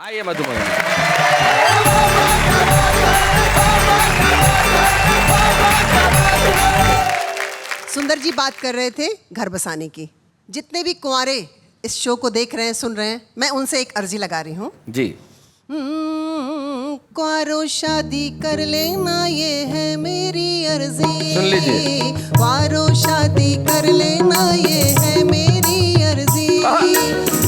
आइए मधुमन। सुंदर जी बात कर रहे थे घर बसाने की। जितने भी कुंवारे इस शो को देख रहे हैं, सुन रहे हैं, मैं उनसे एक अर्जी लगा रही हूँ। जी। कुंवारो शादी कर लेना, ये है मेरी अर्जी। सुन लीजिए। कुंवारो शादी कर लेना, ये है मेरी अर्जी।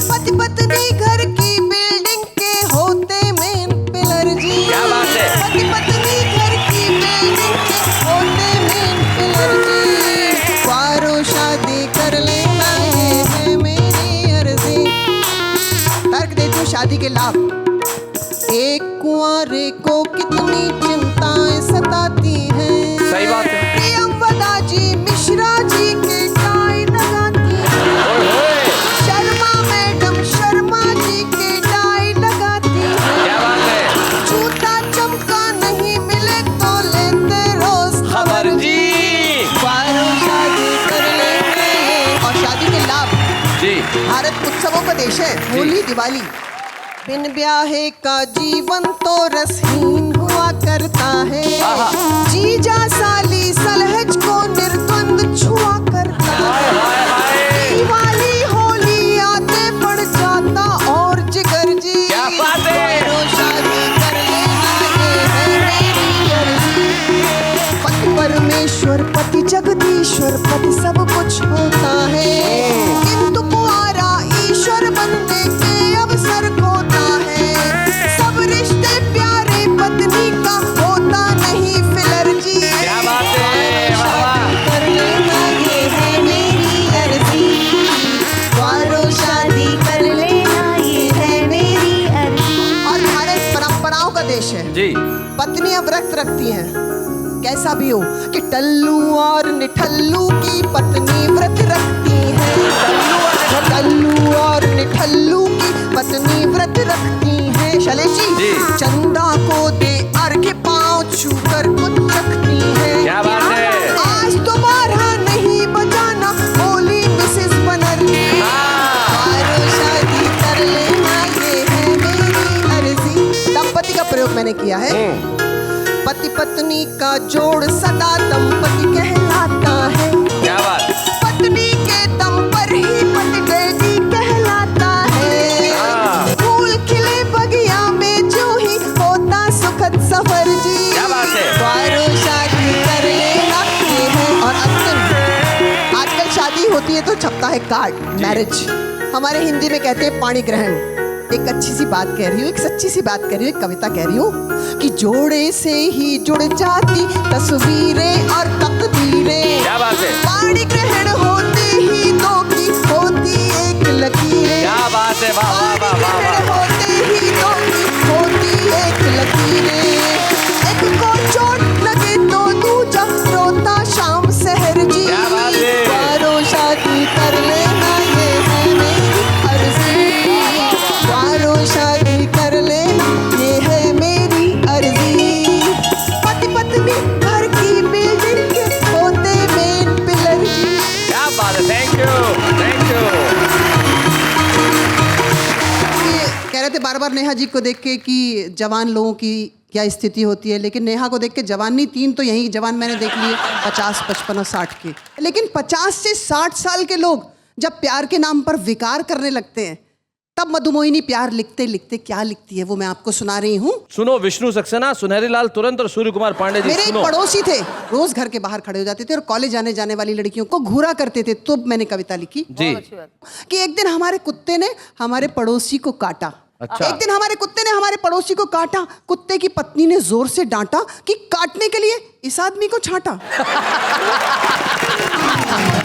पति पत्नी घर की बिल्डिंग के होते मेन पिलर जी। क्या बात है। पति पत्नी घर की बिल्डिंग के होते मेन पिलर जी। कुंवारो शादी कर लेना, ये है मेरी अर्जी। तर्क देती हूँ शादी के लाभ। एक कुंवारे को कितनी चिंताएं सताती हैं। सही बात है। प्रियंवदा जी मिश्रा जी के टाई लगाती हैं। शर्मा मैडम शर्मा जी के टाई लगाती हैं। क्या बात है। जूता चमका नहीं मिले तो लेते रोज खबर जी। कुंवारों शादी कर लेंगे। और शादी के लाभ। जी। भारत उत्सवों का देश है। होली दिवाली बिन ब्याहे का जीवन तो रसहीन हुआ करता है। जीजा साली सलहज को निर्द्वंद छुआ करता है। दिवाली होली आते पड़ जाता और जिगर जी। क्या बात है। शादी कर लेना, ये है मेरी अर्जी। पति परमेश्वर पति जगदीश्वर पति सब कुछ होता है, किंतु कुंवारा ईश्वर बनने के अवसर खोता है। सब रिश्ते प्यारे पत्नी का होता नहीं फिलर जी। क्या बात है। कर लेना, ये है मेरी अर्जी। कुंवारों शादी कर लेना, ये है मेरी अर्जी। और भारत परंपराओं का देश है। जी। पत्नियां व्रत रखती हैं, कैसा भी हो, कि टल्लू और निठल्लू की पत्नी व्रत रखती है। टल्लू और निठल्लू की पत्नी व्रत रखती है। शैलेश जी, चंदा को दे अर्घ्य पांव छूकर कुछ रखती है। क्या बात है। आज दोबारा नहीं बजाना होली मिसेस बनर्जी। कुंवारों शादी कर लेना, ये है मेरी अर्जी। दंपति का प्रयोग मैंने किया है। पति पत्नी का जोड़ सदा दंपति कहलाता है। क्या बात। पत्नी के दम पर ही पति डैडी कहलाता है। फूल खिले बगिया में जो ही होता सुखद सफर जी। क्या बात है। कुंवारों शादी कर लेना, ये है। और अंतिम, आजकल शादी होती है तो छपता है कार्ड, मैरिज। हमारे हिंदी में कहते हैं पाणी ग्रहण। एक अच्छी सी बात कह रही हूँ, एक सच्ची सी बात कह रही हूँ, एक कविता कह रही हूँ कि जोड़े से ही जुड़ जाती तस्वीरें और तकदीरें। क्या बात है। पाणी ग्रहण होते ही दो की होती एक लकीरें। क्या बात है। वाह वाह वाह वाह ग्रहण वाह। होते ही दो की होती एक लकीरें। एक को चोट लगे तो दूजा रोता शाम सहर जी। क्या बात है। कुंवारों शादी कर लेना, ये है मेरी अर्जी। कुंवारों शादी कर लेना, ये है मेरी अर्जी। पति पत्नी घर की बिल्डिंग के होते मेन पिलर जी। क्या बात है। Thank you thank you. कह रहे थे बार बार नेहा जी को देख के कि जवान लोगों की क्या स्थिति होती है, लेकिन नेहा को देख के जवान नहीं, 3 तो यही जवान मैंने देख लिए, 50, 55 और 60 के। लेकिन 50 से 60 साल के लोग जब प्यार के नाम पर विकार करने लगते हैं, तब मधुमोहिनी प्यार लिखते लिखते क्या लिखती है वो मैं आपको सुना रही हूँ। सुनो, विष्णु सक्सेना, सुनहरी लाल तुरंत और सूर्य कुमार पांडे जी। मेरे एक सुनो। पड़ोसी थे, रोज घर के बाहर खड़े हो जाते थे और कॉलेज आने जाने वाली लड़कियों को घूरा करते थे। तो मैंने कविता लिखी जी। कि एक दिन हमारे कुत्ते ने हमारे पड़ोसी को काटा। अच्छा। एक दिन हमारे कुत्ते ने हमारे पड़ोसी को काटा। कुत्ते की पत्नी ने जोर से डांटा कि काटने के लिए इस आदमी को छांटा।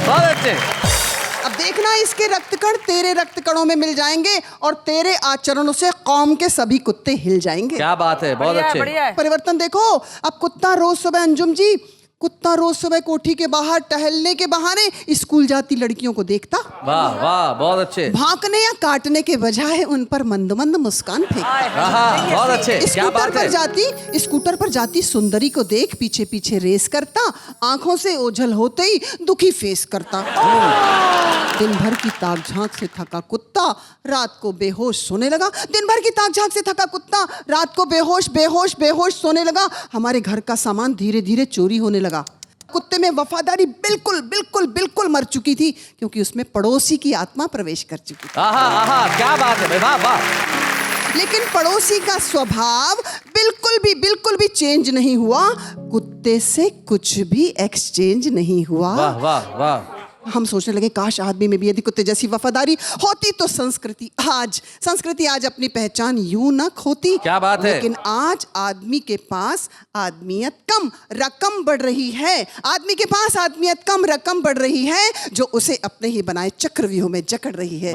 बहुत अच्छे। अब देखना, इसके रक्तकण तेरे रक्तकणों में मिल जाएंगे और तेरे आचरणों से कौम के सभी कुत्ते हिल जाएंगे। क्या बात है। बहुत अच्छे। परिवर्तन देखो। अब कुत्ता रोज सुबह अंजुम जी कुत्ता रोज सुबह कोठी के बाहर टहलने के बहाने स्कूल जाती लड़कियों को देखता, वाह वाह बहुत अच्छे। भांकने या काटने के बजाय उन पर मंद मंद मुस्कान फेंकता। बहुत अच्छे, क्या स्कूटर बात है। पर जाती सुंदरी को देख पीछे पीछे रेस करता, आंखों से ओझल होते ही दुखी फेस करता। दिन भर की ताक झांक से थका कुत्ता रात को बेहोश सोने लगा। दिन भर की ताक झांक से थका कुत्ता रात को बेहोश बेहोश बेहोश सोने लगा। हमारे घर का सामान धीरे धीरे चोरी होने लगा। कुत्ते में वफादारी बिल्कुल बिल्कुल बिल्कुल मर चुकी थी, क्योंकि उसमें पड़ोसी की आत्मा प्रवेश कर चुकी थी। क्या बात है, वाह वाह। लेकिन पड़ोसी का स्वभाव बिल्कुल भी चेंज नहीं हुआ। कुत्ते से कुछ भी एक्सचेंज नहीं हुआ। वाह वाह वाह। हम सोचने लगे काश आदमी में भी यदि कुत्ते जैसी वफादारी होती तो संस्कृति आज अपनी पहचान यूं न खोती। क्या बात है। लेकिन आज आदमी के पास आदमियत कम रकम बढ़ रही है। आदमी के पास आदमियत कम रकम बढ़ रही है, जो उसे अपने ही बनाए चक्रव्यूह में जकड़ रही है।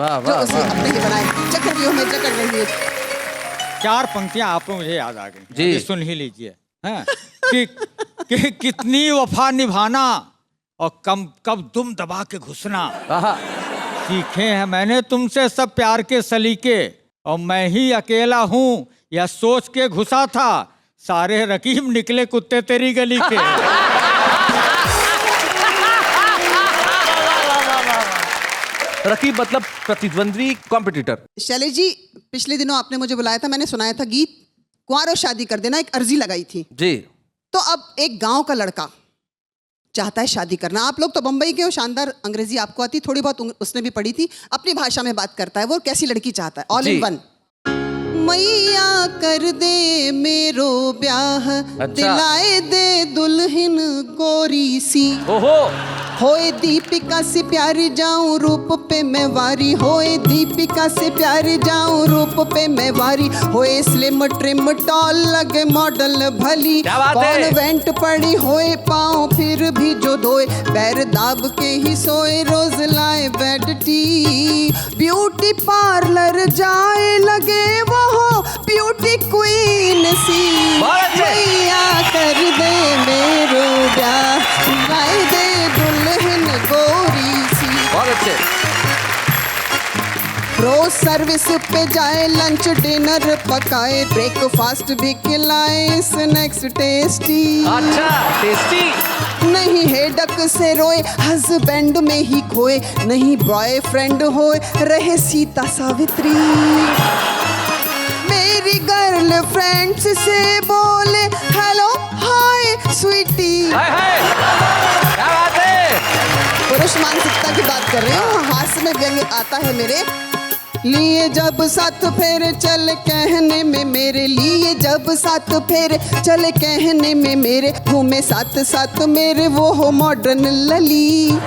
चार पंक्तियां आप लोग मुझे याद आ गई जी, सुन ही लीजिए। हैं कि कितनी वफा निभाना और कब दुम दबा के घुसना। सीखे हैं मैंने तुमसे सब प्यार के सलीके, और मैं ही अकेला हूँ यह सोच के घुसा था, सारे रकीब निकले कुत्ते तेरी गली के। रकीब मतलब प्रतिद्वंद्वी, कॉम्पिटिटर। शैलेश जी, पिछले दिनों आपने मुझे बुलाया था, मैंने सुनाया था गीत कुंवारों शादी कर देना, एक अर्जी लगाई थी जी। तो अब एक गांव का लड़का चाहता है शादी करना। आप लोग तो बंबई के हो, शानदार अंग्रेजी आपको आती, थोड़ी बहुत उसने भी पढ़ी थी, अपनी भाषा में बात करता है। वो कैसी लड़की चाहता है? All in one. मैया कर दे मेरो ब्याह, दिलाए दे दुल्हन गोरी सी। ओहो। होए दीपिका से प्यारी जाऊं रूप पे मैं वारी, होए दीपिका से प्यारी जाऊं रूप पे मैं वारी, होए स्लिम ट्रिम टॉल लगे मॉडल भली, कॉन्वेंट पड़ी होए पाँव फिर भी जो धोए, पैर दाब के ही सोए रोज लाए बेड टी, ब्यूटी पार्लर जाए लगे वो हो ब्यूटी क्वीन सी। मैया कर दे मेरो ब्याह, लाए दे दुल्हन गोरी सी। बहुत अच्छे। रोज सर्विस पे जाए, लंच डिनर पकाए, ब्रेकफास्ट भी खिलाए, स्नैक्स टेस्टी। अच्छा टेस्टी। नहीं हेडक से रोए, हस्बैंड में ही खोए, नहीं बॉयफ्रेंड होए, रहे सीता सावित्री। मेरी गर्ल फ्रेंड्स से बोले हेलो हाय स्वीटी। क्या बात है। पुरुष मानसिकता की बात कर रही हूँ, हास्य में व्यंग आता है मेरे लिए। जब साथ फेरे चल कहने में मेरे लिए, जब साथ फेरे चले कहने में मेरे, घूमे साथ साथ मेरे वो हो मॉडर्न लली।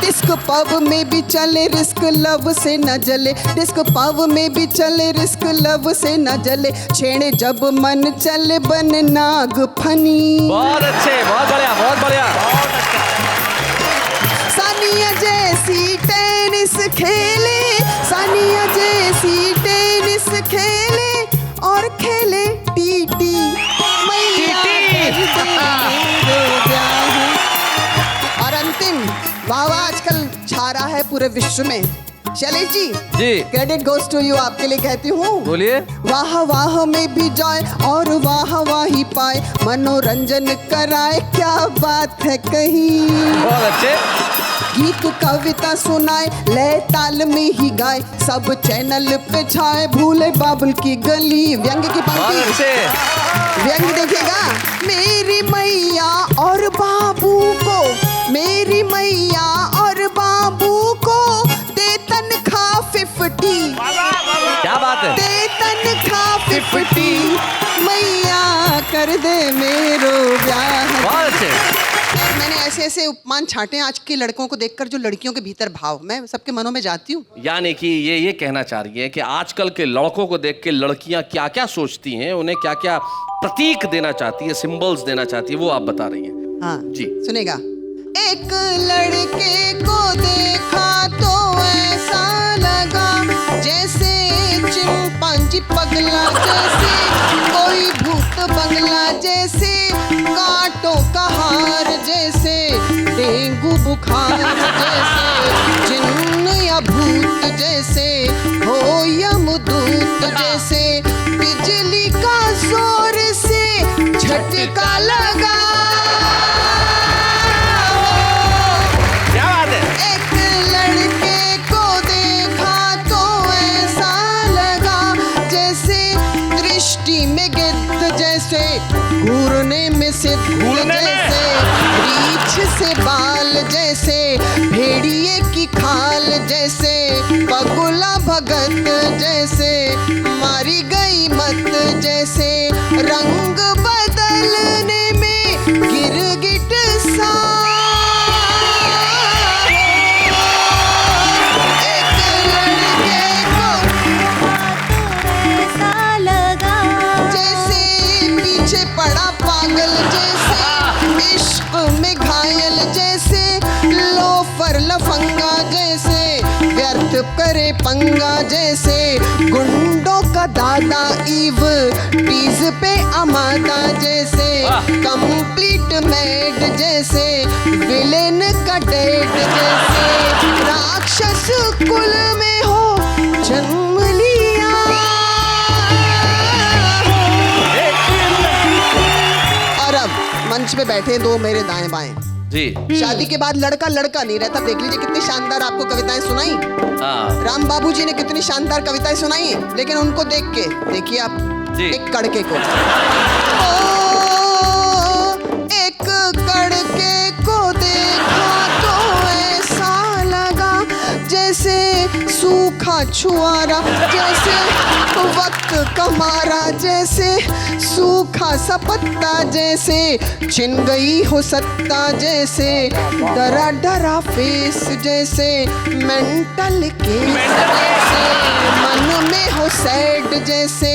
डिस्क पब में भी चले रिस्क लव से न जले, डिस्क पब में भी चले रिस्क लव से न जले, छेड़े जब मन चले बन नाग फनी। बहुत अच्छे, बहुत बढ़िया, बहुत बढ़िया, बहुत अच्छा। सानिया जैसी टेनिस खेले, सानिया जैसी टेनिस खेले और खेले टीटी। और अंतिम वाह आजकल छा रहा है पूरे विश्व में। Shailesh ji credit goes to you, आपके लिए कहती हूँ। बोलिए। वाह वाह में भी जाए और वाह वाही पाए, मनोरंजन कराए, क्या बात है कहीं। बहुत अच्छे। गीत कविता सुनाए, लय ताल में ही गाए, सब चैनल पे छाए, भूले बाबुल की गली। व्यंग की पंक्ति, व्यंग देखिएगा। मेरी मैया और बाबू को, मेरी मैया और बाबू को दे तनख्वाह 50। क्या बात है। दे तनख्वाह 50, मैया कर दे मेरो ब्याह। बहुत अच्छे। मैंने ऐसे उपमान छाटे आज के लड़कों को देखकर, जो लड़कियों के भीतर भाव, मैं सबके मनों में जाती हूँ। यानी कि ये कहना चाह रही है कि आजकल के लड़कों को देख के लड़कियां क्या क्या सोचती हैं, उन्हें क्या क्या प्रतीक देना चाहती है, सिंबल्स देना चाहती है, वो आप बता रही हैं। हाँ जी सुनेगा। एक लड़के को देखा तो ऐसा लगा जैसे चिंपांजी पगला, जैसे कोई भूत बंगला, जैसे कांटों बुखार जैसे, जिन्न या भूत जैसे, हो यमदूत जैसे, बिजली का जोर से झटका लगा। क्या बात है? एक लड़के को देखा तो ऐसा लगा जैसे दृष्टि में गिद्ध जैसे, घूरने में सिद्ध जैसे, रीछ से बाल जैसे, भेड़िए की खाल जैसे, बगुला भगत जैसे, मारी गई मत जैसे, रंग बदलने में गिरगिट सा। एक लड़के को ऐसा लगा जैसे पीछे पड़ा पागल जैसे, इश्क में घायल जैसे, लोफर लफंगा जैसे, व्यर्थ करे पंगा जैसे, गुंडों का दादा ईव टीज पे अमादा जैसे, कंप्लीट मेड जैसे, विलेन का डेड जैसे, राक्षस कुल में हो जन्म लिया। और अब मंच पे बैठे दो मेरे दाएं बाएं, जी शादी के बाद लड़का लड़का नहीं रहता। देख लीजिए कितनी शानदार आपको कविताएं सुनाई। हाँ राम बाबू जी ने कितनी शानदार कविताएं सुनाई, लेकिन उनको देख के देखिए आप जी। एक कड़के को, ओ, एक कड़के को देखा तो ऐसा लगा जैसे सूखा छुआरा जैसे, वक्त कमारा जैसे, सूखा सा पत्ता जैसे, छिन गई हो सत्ता जैसे, डरा डरा फेस जैसे, मेंटल केस जैसे, मन में हो सैड जैसे,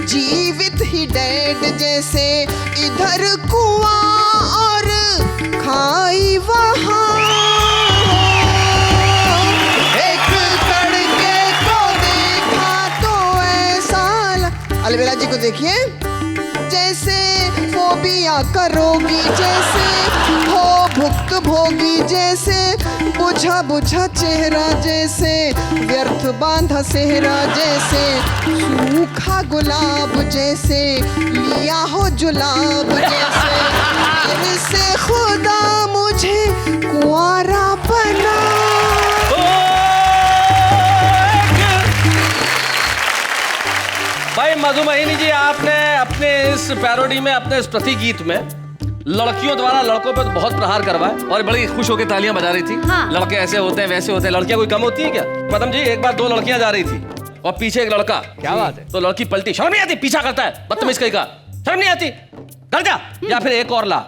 जीवित ही डेड जैसे, इधर कुआं और खाई वहाँ। एक कड़के को देखा तो ऐसा अलबेला जी को देखिए, जैसे फोबिया करोगी जैसे, हो भुक्त भोगी जैसे, बुझा बुझा चेहरा जैसे, व्यर्थ बांधा सेहरा जैसे, सूखा गुलाब जैसे, लिया हो जुलाब जैसे, फिर से खुदा मुझे कुंवारा बना। भाई मधुमहिनी जी, आपने अपने इस पैरोडी में, अपने इस प्रति गीत में लड़कियों द्वारा लड़कों पर बहुत प्रहार करवाए और बड़ी खुश होकर तालियां बजा रही थी। हाँ। लड़के ऐसे होते हैं वैसे होते हैं, लड़कियां कोई कम होती है क्या? पदम जी, एक बार दो लड़कियां जा रही थी और पीछे एक लड़का। क्या बात है? तो लड़की पलटी, शर्म नहीं आती, पीछा करता है, बदतमीज कहीं का, शर्म नहीं आती, कर जा, या फिर एक और ला।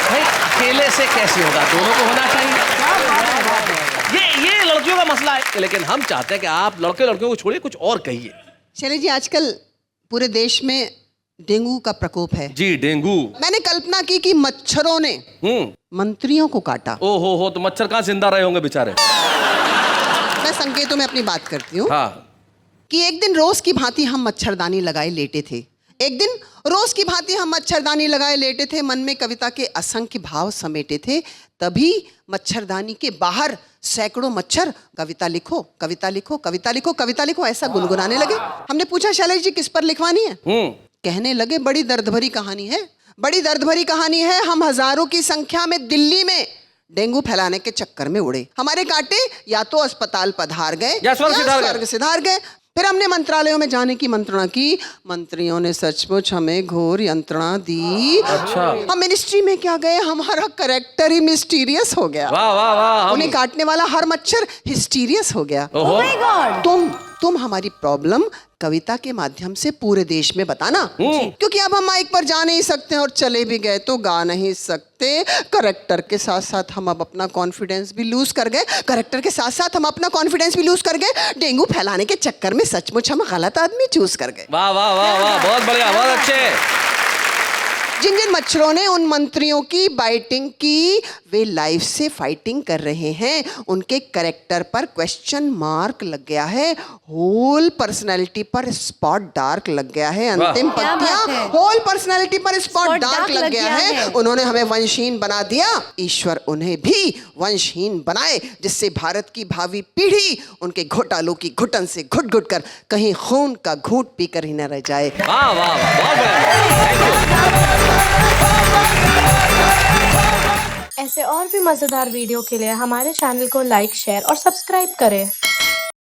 भाई अकेले से कैसे होगा, दोनों को होना चाहिए। ये लड़कियों का मसला है, लेकिन हम चाहते हैं कि आप लड़के लड़कियों को छोड़िए, कुछ और कहिए। शैलेश जी, आजकल पूरे देश में डेंगू का प्रकोप है जी। डेंगू, मैंने कल्पना की कि मच्छरों ने मंत्रियों को काटा। ओ हो, तो मच्छर कहाँ जिंदा रहे होंगे बेचारे। मैं संकेतों में अपनी बात करती हूँ हाँ। कि एक दिन रोज की भांति हम मच्छरदानी लगाए लेटे थे। एक दिन रोज की भांति हम मच्छरदानी लगाए लेटे थे, मन में कविता के असंख्य भाव समेटे थे। तभी मच्छरदानी के बाहर सैकड़ों मच्छर कविता लिखो, कविता लिखो, कविता लिखो, कविता लिखो ऐसा गुनगुनाने लगे। हमने पूछा, शैलेश जी किस पर लिखवानी है? कहने लगे, बड़ी दर्द भरी कहानी है, बड़ी दर्द भरी कहानी है। हम हजारों की संख्या में दिल्ली में डेंगू फैलाने के चक्कर में उड़े। हमारे कांटे या तो अस्पताल पधार गए या स्वर्ग सिधार गए। फिर हमने मंत्रालयों में जाने की मंत्रणा की, मंत्रियों ने सचमुच हमें घोर यंत्रणा दी। अच्छा। हम मिनिस्ट्री में क्या गए, हमारा करेक्टर ही मिस्टीरियस हो गया। वाह वाह वाह। उन्हें काटने वाला हर मच्छर हिस्टीरियस हो गया। ओहो। तुम हमारी प्रॉब्लम कविता के माध्यम से पूरे देश में बताना, क्योंकि अब हम माइक पर जा नहीं सकते और चले भी गए तो गा नहीं सकते। करेक्टर के साथ साथ हम अब अपना कॉन्फिडेंस भी लूज कर गए, करेक्टर के साथ साथ हम अपना कॉन्फिडेंस भी लूज कर गए। डेंगू फैलाने के चक्कर में सचमुच हम गलत आदमी चूज कर गए। वाह वाह वाह वाह, बहुत बढ़िया, बहुत अच्छे। जिन जिन मच्छरों ने उन मंत्रियों की बाइटिंग की, वे लाइफ से फाइटिंग कर रहे हैं। उनके कैरेक्टर पर क्वेश्चन मार्क लग गया है, होल पर्सनालिटी पर स्पॉट डार्क लग गया है। अंतिम क्या बात पंक्तियां, है? होल पर्सनालिटी पर स्पॉट Spot डार्क dark लग गया है। उन्होंने हमें वंशहीन बना दिया, ईश्वर उन्हें भी वंशहीन बनाए, जिससे भारत की भावी पीढ़ी उनके घोटालों की घुटन से घुट घुट कर कहीं खून का घूंट पीकर ही न रह जाए। वाह वाह वाह, बहुत बढ़िया, थैंक यू। ऐसे और भी मज़ेदार वीडियो के लिए हमारे चैनल को लाइक, शेयर और सब्सक्राइब करें।